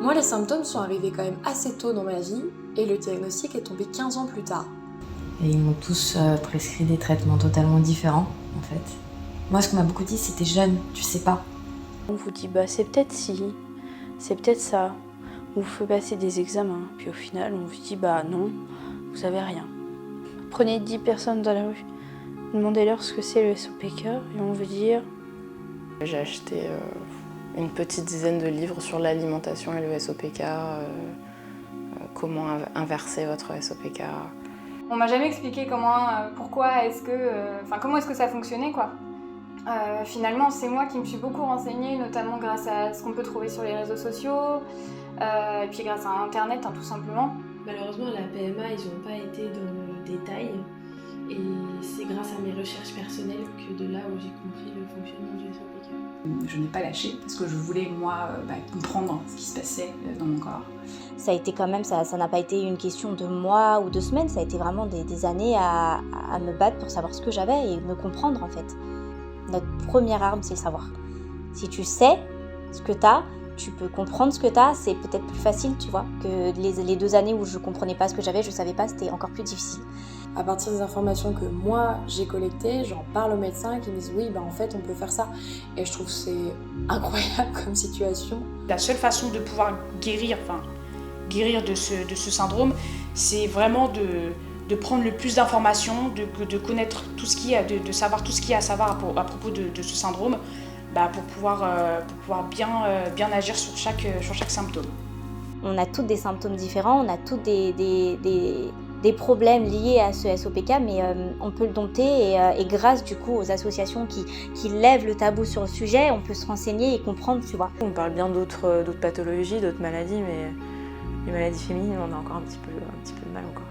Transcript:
Moi, les symptômes sont arrivés quand même assez tôt dans ma vie et le diagnostic est tombé 15 ans plus tard. Et ils m'ont tous prescrit des traitements totalement différents, en fait. Moi, ce qu'on m'a beaucoup dit, c'était jeune, tu sais pas. On vous dit c'est peut-être ci, c'est peut-être ça. On vous fait passer des examens, puis au final on vous dit non, vous savez rien. Prenez 10 personnes dans la rue, demandez-leur ce que c'est le SOPK et on va vous dire. J'ai acheté une petite dizaine de livres sur l'alimentation et le SOPK, comment inverser votre SOPK. On m'a jamais expliqué comment est-ce que ça fonctionnait quoi. Finalement, c'est moi qui me suis beaucoup renseignée, notamment grâce à ce qu'on peut trouver sur les réseaux sociaux, et puis grâce à Internet, tout simplement. Malheureusement, la PMA, ils n'ont pas été dans le détail, et c'est grâce à mes recherches personnelles que de là où j'ai compris le fonctionnement du SOPK. Je n'ai pas lâché parce que je voulais, moi, comprendre ce qui se passait dans mon corps. Ça a été quand même, ça n'a pas été une question de mois ou de semaines, ça a été vraiment des années à me battre pour savoir ce que j'avais et me comprendre en fait. Notre première arme, c'est le savoir. Si tu sais ce que t'as, tu peux comprendre ce que t'as, c'est peut-être plus facile, tu vois, que les 2 années où je comprenais pas ce que j'avais, je savais pas, c'était encore plus difficile. À partir des informations que moi j'ai collectées, j'en parle aux médecins qui me disent oui, en fait on peut faire ça. Et je trouve que c'est incroyable comme situation. La seule façon de pouvoir guérir de ce syndrome, c'est vraiment de prendre le plus d'informations, de connaître tout ce qu'il y a, de savoir tout ce qu'il y a à savoir à propos de ce syndrome, pour pouvoir bien agir sur chaque symptôme. On a toutes des symptômes différents, on a toutes des problèmes liés à ce SOPK, mais on peut le dompter et grâce du coup aux associations qui lèvent le tabou sur le sujet, on peut se renseigner et comprendre, tu vois. On parle bien d'autres pathologies, d'autres maladies, mais les maladies féminines, on a encore un petit peu de mal encore.